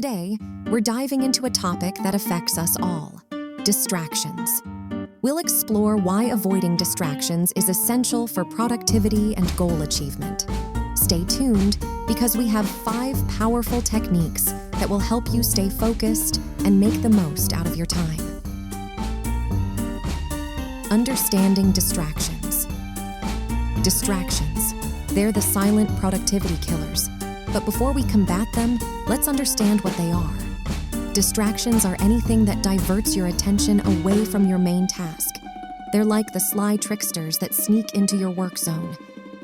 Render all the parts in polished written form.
Today, we're diving into a topic that affects us all: distractions. We'll explore why avoiding distractions is essential for productivity and goal achievement. Stay tuned because we have 5 powerful techniques that will help you stay focused and make the most out of your time. Understanding distractions. Distractions. They're the silent productivity killers. But before we combat them, let's understand what they are. Distractions are anything that diverts your attention away from your main task. They're like the sly tricksters that sneak into your work zone.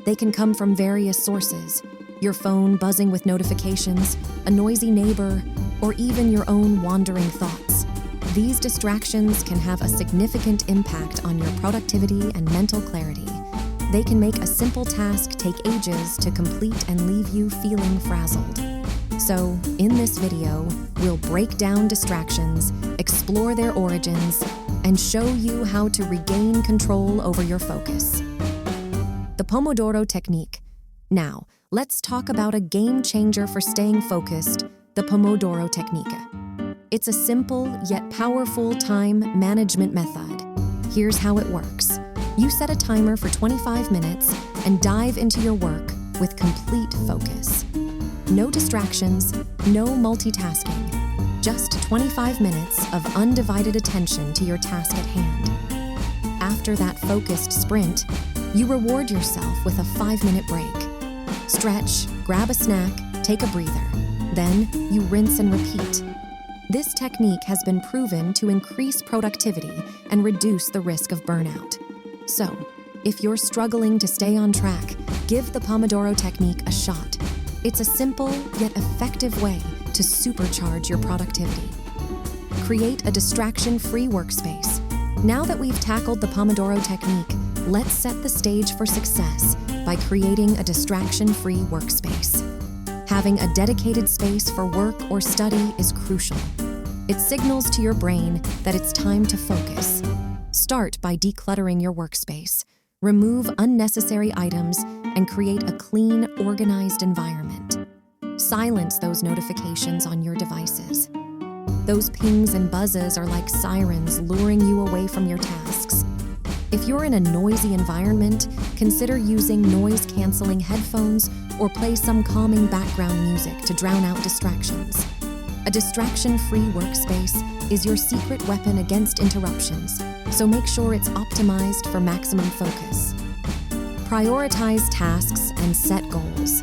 They can come from various sources: your phone buzzing with notifications, a noisy neighbor, or even your own wandering thoughts. These distractions can have a significant impact on your productivity and mental clarity. They can make a simple task take ages to complete and leave you feeling frazzled. So, in this video, we'll break down distractions, explore their origins, and show you how to regain control over your focus. The Pomodoro Technique. Now, let's talk about a game changer for staying focused, the Pomodoro Technique. It's a simple yet powerful time management method. Here's how it works. You set a timer for 25 minutes and dive into your work with complete focus. No distractions, no multitasking, just 25 minutes of undivided attention to your task at hand. After that focused sprint, you reward yourself with a 5-minute break. Stretch, grab a snack, take a breather. Then you rinse and repeat. This technique has been proven to increase productivity and reduce the risk of burnout. So, if you're struggling to stay on track, give the Pomodoro Technique a shot. It's a simple yet effective way to supercharge your productivity. Create a distraction-free workspace. Now that we've tackled the Pomodoro Technique, let's set the stage for success by creating a distraction-free workspace. Having a dedicated space for work or study is crucial. It signals to your brain that it's time to focus. Start by decluttering your workspace. Remove unnecessary items and create a clean, organized environment. Silence those notifications on your devices. Those pings and buzzes are like sirens luring you away from your tasks. If you're in a noisy environment, consider using noise-canceling headphones or play some calming background music to drown out distractions. A distraction-free workspace is your secret weapon against interruptions, so make sure it's optimized for maximum focus. Prioritize tasks and set goals.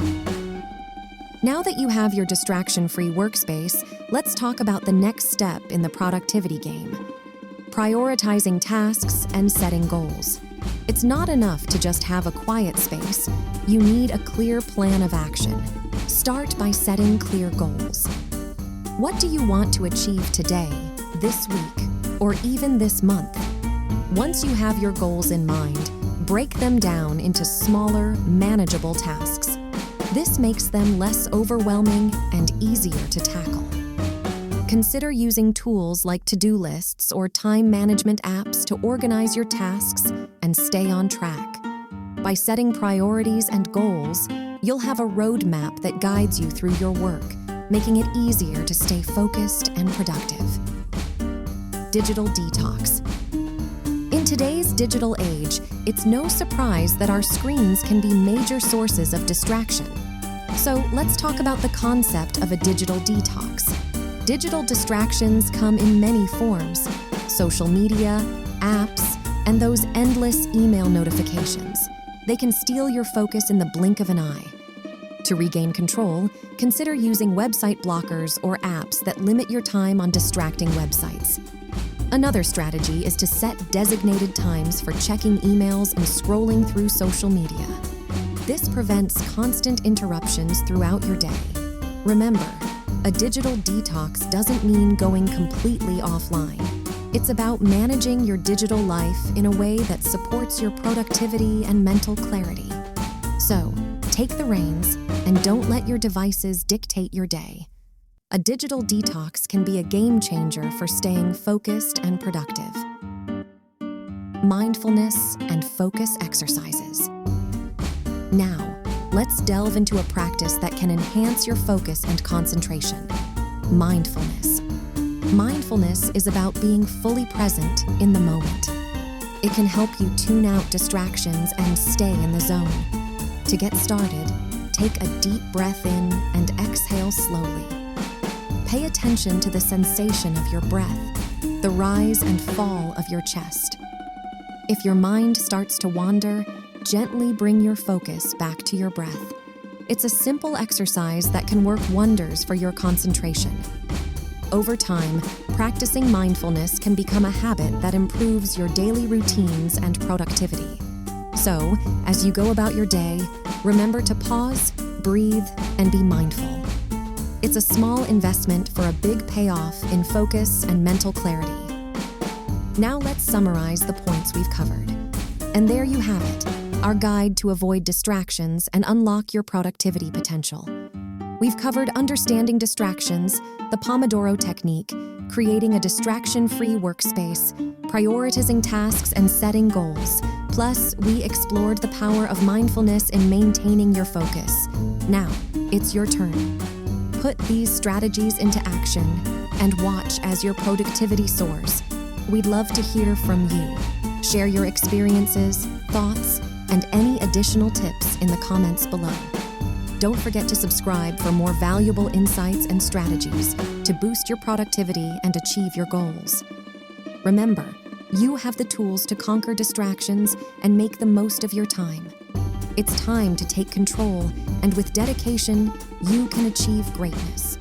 Now that you have your distraction-free workspace, let's talk about the next step in the productivity game: prioritizing tasks and setting goals. It's not enough to just have a quiet space. You need a clear plan of action. Start by setting clear goals. What do you want to achieve today, this week, or even this month? Once you have your goals in mind, break them down into smaller, manageable tasks. This makes them less overwhelming and easier to tackle. Consider using tools like to-do lists or time management apps to organize your tasks and stay on track. By setting priorities and goals, you'll have a roadmap that guides you through your work, making it easier to stay focused and productive. Digital detox. In today's digital age, it's no surprise that our screens can be major sources of distraction. So let's talk about the concept of a digital detox. Digital distractions come in many forms: social media, apps, and those endless email notifications. They can steal your focus in the blink of an eye. To regain control, consider using website blockers or apps that limit your time on distracting websites. Another strategy is to set designated times for checking emails and scrolling through social media. This prevents constant interruptions throughout your day. Remember, a digital detox doesn't mean going completely offline. It's about managing your digital life in a way that supports your productivity and mental clarity. So, take the reins and don't let your devices dictate your day. A digital detox can be a game changer for staying focused and productive. Mindfulness and Focus Exercises. Now, let's delve into a practice that can enhance your focus and concentration. mindfulness. Mindfulness is about being fully present in the moment. It can help you tune out distractions and stay in the zone. To get started, take a deep breath in and exhale slowly. Pay attention to the sensation of your breath, the rise and fall of your chest. If your mind starts to wander, gently bring your focus back to your breath. It's a simple exercise that can work wonders for your concentration. Over time, practicing mindfulness can become a habit that improves your daily routines and productivity. So, as you go about your day, remember to pause, breathe, and be mindful. It's a small investment for a big payoff in focus and mental clarity. Now let's summarize the points we've covered. And there you have it, our guide to avoid distractions and unlock your productivity potential. We've covered understanding distractions, the Pomodoro Technique, creating a distraction-free workspace, prioritizing tasks and setting goals. Plus, we explored the power of mindfulness in maintaining your focus. Now, it's your turn. Put these strategies into action and watch as your productivity soars. We'd love to hear from you. Share your experiences, thoughts, and any additional tips in the comments below. Don't forget to subscribe for more valuable insights and strategies to boost your productivity and achieve your goals. Remember, you have the tools to conquer distractions and make the most of your time. It's time to take control, and with dedication, you can achieve greatness.